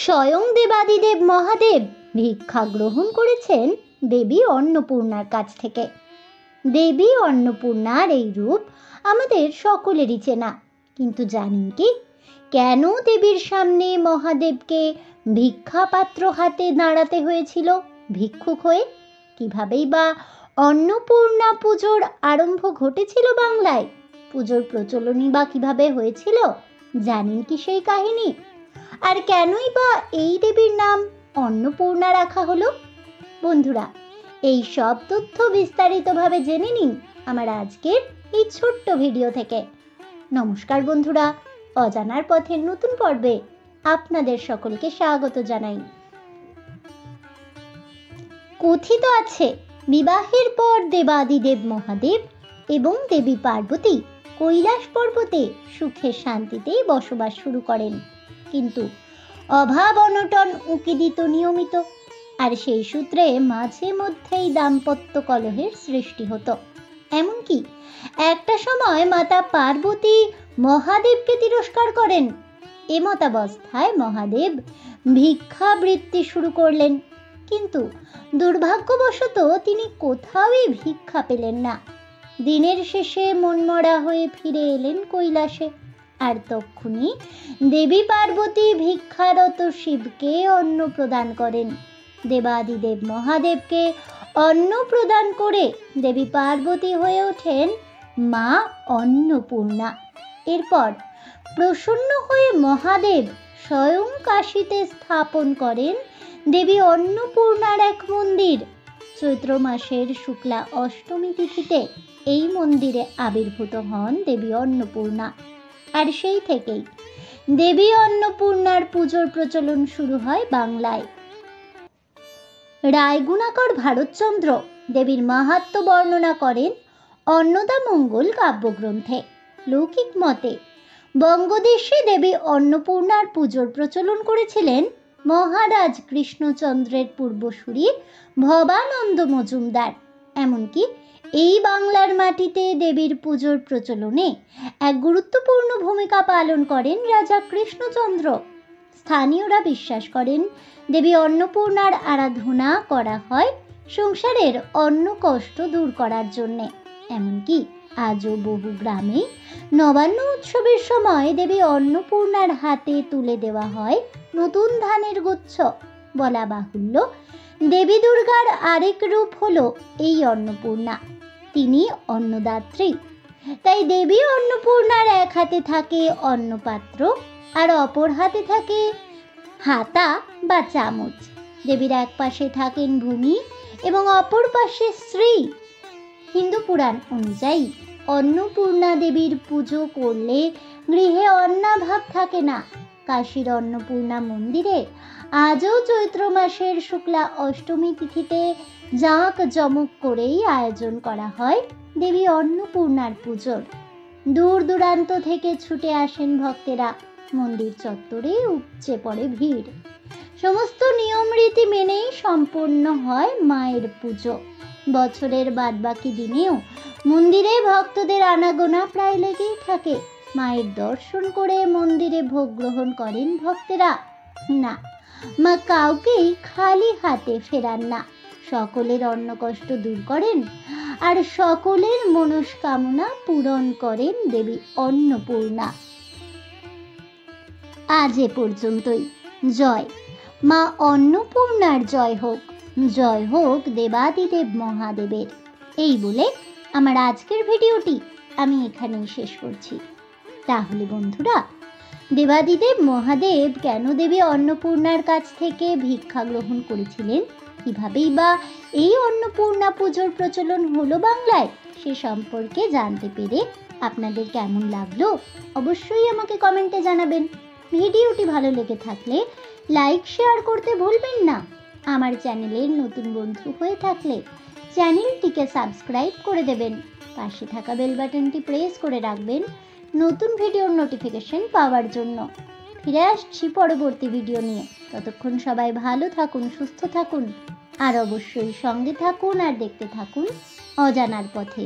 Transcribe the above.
স্বয়ং দেবাদিদেব মহাদেব ভিক্ষা গ্রহণ করেছেন দেবী অন্নপূর্ণার কাছ থেকে। দেবী অন্নপূর্ণার এই রূপ আমাদের সকলেরই চেনা, কিন্তু জানেন কি কেন দেবীর সামনে মহাদেবকে ভিক্ষাপাত্র হাতে দাঁড়াতে হয়েছিল ভিক্ষুক হয়ে? কিভাবেই বা অন্নপূর্ণা পুজোর আরম্ভ ঘটেছিল বাংলায়? পুজোর প্রচলনই বা কিভাবে হয়েছিল? জানেন কি সেই কাহিনী? আর কেনই বা এই দেবীর নাম অন্নপূর্ণা রাখা হলো? বন্ধুরা, এই সব তথ্য বিস্তারিতভাবে জেনে নিন আমার আজকের এই ছোট্ট ভিডিও থেকে। নমস্কার বন্ধুরা, অজানার পথের নতুন পর্বে আপনাদের সকলকে স্বাগত জানাই। কথিত আছে, বিবাহের পর দেবাদিদেব মহাদেব এবং দেবী পার্বতী কৈলাস পর্বতে সুখে শান্তিতে বসবাস শুরু করেন। কিন্তু অভাব অনটন উঁকি দিত নিয়মিত, আর সেই সূত্রে মাঝে মধ্যেই দাম্পত্য কলহের সৃষ্টি হতো। এমনকি একটা সময় মাতা পার্বতী মহাদেবকে তিরস্কার করেন। এমতাবস্থায় মহাদেব ভিক্ষাবৃত্তি শুরু করলেন, কিন্তু দুর্ভাগ্যবশত তিনি কোথাওই ভিক্ষা পেলেন না। দিনের শেষে মনমরা হয়ে ফিরে এলেন কৈলাসে, আর তক্ষুনি দেবী পার্বতী ভিক্ষারত শিবকে অন্ন প্রদান করেন। দেবাদিদেব মহাদেবকে অন্ন প্রদান করে দেবী পার্বতী হয়ে ওঠেন মা অন্নপূর্ণা। এরপর প্রসন্ন হয়ে মহাদেব স্বয়ং কাশীতে স্থাপন করেন দেবী অন্নপূর্ণার এক মন্দির। চৈত্র মাসের শুক্লা অষ্টমী তিথিতে এই মন্দিরে আবির্ভূত হন দেবী অন্নপূর্ণা, আর সেই থেকেই দেবী অন্নপূর্ণার পুজোর প্রচলন শুরু হয় বাংলায়। রায়গুণাকর ভারতচন্দ্র দেবীর মাহাত্ম্য বর্ণনা করেন অন্নদামঙ্গল কাব্যগ্রন্থে। লৌকিক মতে বঙ্গদেশে দেবী অন্নপূর্ণার পুজোর প্রচলন করেছিলেন মহারাজ কৃষ্ণচন্দ্রের পূর্বসূরি ভবানন্দ মজুমদার। এমনকি এই বাংলার মাটিতে দেবীর পুজোর প্রচলনে এক গুরুত্বপূর্ণ ভূমিকা পালন করেন রাজা কৃষ্ণচন্দ্র। স্থানীয়রা বিশ্বাস করেন দেবী অন্নপূর্ণার আরাধনা করা হয় সংসারের অন্ন কষ্ট দূর করার জন্যে। এমনকি আজও বহু গ্রামে নবান্ন উৎসবের সময় দেবী অন্নপূর্ণার হাতে তুলে দেওয়া হয় নতুন ধানের গুচ্ছ। বলা বাহুল্য, দেবী দুর্গার আরেক রূপ হলো এই অন্নপূর্ণা। তিনি অন্নদাত্রী। তাই দেবী অন্নপূর্ণার এক হাতে থাকে অন্নপাত্র, আর অপর হাতে থাকে হাতা বা চামচ। দেবীর এক পাশে থাকেন ভূমি এবং অপর পাশে স্ত্রী। হিন্দু পুরাণ অনুযায়ী অন্নপূর্ণা দেবীর পুজো করলে গৃহে অন্নাভাব থাকে না। কাশীর অন্নপূর্ণা মন্দিরে আজও চৈত্র মাসের শুক্লা অষ্টমী তিথিতে জাঁকজমক করেই আয়োজন করা হয় দেবী অন্নপূর্ণার পুজোর। দূর দূরান্ত থেকে ছুটে আসেন ভক্তেরা। মন্দির চত্বরে উপচে পড়ে ভিড়। সমস্ত নিয়ম রীতি মেনেই সম্পন্ন হয় মায়ের পুজো। বছরের বাদবাকি দিনেও মন্দিরে ভক্তদের আনাগোনা প্রায় লেগেই থাকে। মায়ের দর্শন করে মন্দিরে ভোগ গ্রহণ করেন ভক্তেরা। না, মা কাউকেই খালি হাতে ফেরান না। সকলের অন্ন কষ্ট দূর করেন আর সকলের মনস্কামনা পূরণ করেন দেবী অন্নপূর্ণা। আজ এ পর্যন্তই। জয় মা অন্নপূর্ণার জয় হোক, জয় হোক দেবাদিদেব মহাদেবের। এই বলে আমার আজকের ভিডিওটি আমি এখানেই শেষ করছি। তাহলে বন্ধুরা, দেবাদিদেব মহাদেব কেন দেবী অন্নপূর্ণার কাছ থেকে ভিক্ষা গ্রহণ করেছিলেন, কিভাবেই বা এই অন্নপূর্ণা পুজোর প্রচলন হলো বাংলায়, সে সম্পর্কে জানতে পেরে আপনাদের কেমন লাগলো অবশ্যই আমাকে কমেন্টে জানাবেন। ভিডিওটি ভালো লেগে থাকলে লাইক শেয়ার করতে ভুলবেন না। আমার চ্যানেলের নতুন বন্ধু হয়ে থাকলে চ্যানেলটিকে সাবস্ক্রাইব করে দেবেন। পাশে থাকা বেল বাটনটি প্রেস করে রাখবেন নতুন ভিডিওর নোটিফিকেশন পাওয়ার জন্য। ফিরে আসছি পরবর্তী ভিডিও নিয়ে। ততক্ষণ সবাই ভালো থাকুন, সুস্থ থাকুন, আর অবশ্যই সঙ্গে থাকুন আর দেখতে থাকুন অজানার পথে।